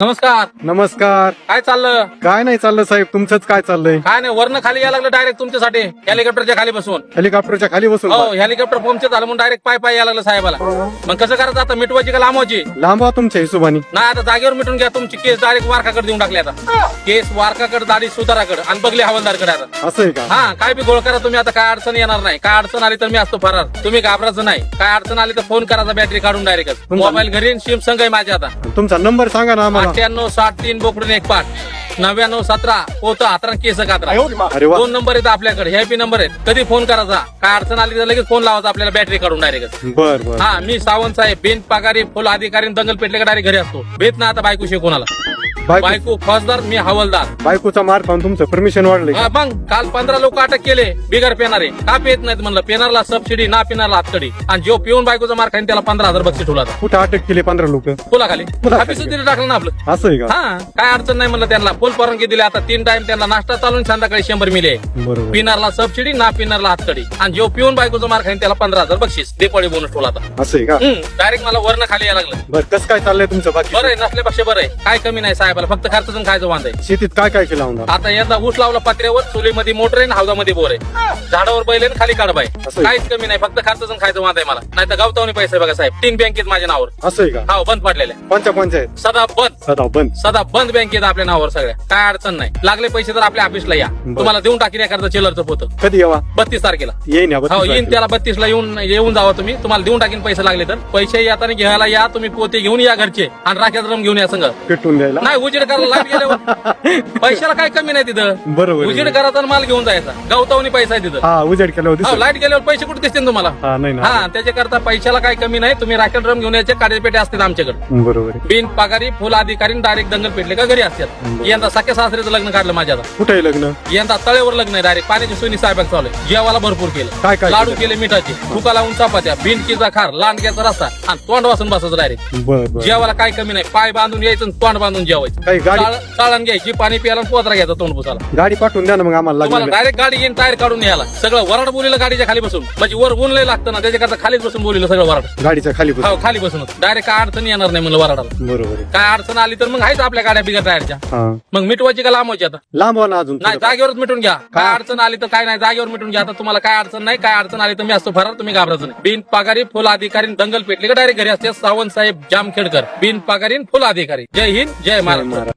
नमस्कार. नमस्कार. काय चाललं? काय नाही चाललं साहेब, तुमचंच काय चाललंय? काय नाही, वरनं खाली यायला लागलं डायरेक्ट तुमच्यासाठी हेलिकॉप्टरच्या खाली बसून. हेलिकॉप्टरच्या खाली बसून हो, हेलिकॉप्टर पंक्चर झालं म्हणून डायरेक्ट पाय यायला लागलं साहेबाला. मग कसं करायचं आता, मिटवायची का लांबवायची? लांबवा तुमच्या हिशोबाने. नाही आता जागेवर मिटून घ्या, तुमची केस डायरेक्ट वारकाकडे देऊन टाकली आता. केस वारकाकडे, दाढी सुताराकडे आणि बगली हवालदारकडे आता. असं आहे का? हा, काय बी गोळ करा तुम्ही, आता काय अडचण येणार नाही. काय अडचण आली तर मी असतो फरार, तुम्ही घाबरायचं नाही. काय अडचण आली तर फोन करायचा, बॅटरी काढून डायरेक्ट. मोबाईल घरी सिम संघ आहे माझ्या आता. तुमचा नंबर सांगा ना आम्हाला. 9863 बोकडून एक पाठ 9917 पोत हातरा केस कात्रा. अरे वा. 2 नंबर आहेत आपल्याकडे, हॅपी नंबर आहेत. कधी फोन करायचा, काय अडचण आली तर लगेच फोन लावायचा आपल्याला, बॅटरी काढून डायरेक्ट. बर बर. हा, मी सावंत साहेब, बिन पगारी फुल अधिकारी, दंगल पेटले का डायरेक्ट घरी असतो. भेट ना आता बायको कोणाला. बायको फौजदार, मी हवालदार. बायकोचा मार खाऊन तुमचं परमिशन वाढले. हा, मग काल 15 लोक अटक केले बिगर पेनारे. का पेत नाहीत म्हणलं, पेनारला सबसिडी, ना पेनारला हातकडी. आणि जो पिऊन बायकोचा मार खाईन त्याला 15,000 बक्षीस ठेवला. कुठं अटक केली 15 लोक? फुलाखाली फुलाखाली. ऑफिस तिथे टाकलं ना आपलं. असं आहे का? हा, काय अडचण नाही म्हणलं त्यांना. फुल परवानगी दिली आता. 3 टाइम त्यांना नाश्ता चालून संध्याकाळी 100 मिले. बरोबर. पिनारला सबसिडी, ना पिनारला हातकडी. आणि जो पिऊन बायकोचा मार खाईन त्याला 15,000 बक्षीस, दिपाळी बोनस ठेवला आता. असं आहे का? डायरेक्ट मला वरनं खाली यायला लागलं. बर, कसं काय चाललंय तुमचं बाकी? बरं आहे, नसल्यापेक्षा बरं आहे. काय कमी नाही साहेबाला, फक्त खर्चातून खायचं वांद आहे. शेतीत काय काय केलं होणार? आता यंदा ऊस लावला पत्र्यावर, चुलीमध्ये मोटर आहे, हौदामध्ये बोर आहे. झाडावर बैल आहे, खाली काढबाय. असं आहे. काहीच कमी नाही, फक्त खर्चातून खायचं वांद आहे मला. नाही तर गावतावणी पैसे बघा साहेब, 3 बँकेत माझ्या नावावर. असं आहे का? हो, बंद पडलेल्या. कोणत्या आहेत? सदा बंद. सदा बंद. बंद बँकेत आपल्या नावावर सगळ्या. काय अडचण नाही. लागले पैसे तर आपल्या ऑफिसला या, तुम्हाला देऊन टाकीन एखादं चिल्लरचं पोतं. कधी येवा? 32 तारखेला. येईन या हो, 32 येईन त्याला 32 ला येऊन जावा तुम्ही. तुम्हाला देऊन टाकीन पैसे लागले तर. पैसे येताना घ्यायला या तुम्ही, पोते घेऊन या घरचे, आणि राख्याचा रम घेऊन या संग. पेटून द्यायला. नाही, उजेड करायला लाईट गेल्यावर पैशाला काय कमी नाही तिथं. बरोबर आहे. उजेड करायचा माल घेऊन जायचा, गावतावणी पैसा आहे तिथं. हा, उजेड केलं होतं. लाईट गेल्यावर पैसे कुठे दिसतील तुम्हाला? हा, नाही ना. हा, त्याच्याकरता पैशाला काय कमी नाही. तुम्ही राखेल ड्रम घेऊन यायचे, काडेपेटे असतील आमच्याकडे. बरोबर आहे. बिन पगारी फुल अधिकारी डायरेक्ट दंगल पेटले का घरी असतात. यंदा सख्या सासऱ्याचं लग्न काढलं माझ्या आता. कुठे आहे लग्न? यंदा तळेवर लग्न आहे, डायरेक्ट पाण्याची सोयी साहेबांना चालू आहे. जेवायला भरपूर केलं. काय काय लाडू केलं? केले मिठाचे, फुका लावून चपात्या, भिंडकीचा खार, लांडग्याचा रस्ता, आणि तोंड वासून बसायचं डायरेक्ट. बर बर. जेवायला काय कमी नाही. पाय बांधून यायचं आणि तोंड बांधून जेवायचं. काही गाडी चाळण घ्यायची, पाणी प्यायला, पोतरा घ्यायचा तोंड पुसाला. गाडी पाठवून द्या ना मग आम्हाला तुम्हाला लग्न. डायरेक्ट गाडी येईन, टायर काढून यायला. सगळं वराड बोलीला गाडीच्या खाली बसून, म्हणजे वर ऊन लय लागतं ना, त्याच्याकरता खालीच बसून बोलीला सगळं वराड. गाडीच्या खाली हो, बसून. खाली बसून डायरेक्ट काय अडचण येणार नाही म्हणलं वराडाला. बरोबर आहे. काय अडचण आली तर मग आहेच आपल्या गाड्या बिगर टायरच्या. हा, मग मिटवायची का लांबवायची आता? लांब हो ना अजून. नाही, जागेवरच मिटून घ्या. काय अडचण आली तर काय नाही, जागेवर मिटून घ्या. आता तुम्हाला काय अडचण नाही. काय अडचण आली तर मी असतो फरार, तुम्ही घाबरायचं नाही. बिन पगारी फुल अधिकारी दंगल पेटले का डायरेक्ट घरी असते. सावंत साहेब जामखेडकर, बिन पगारी फुल अधिकारी. जय हिंद, जय महाराष्ट्र.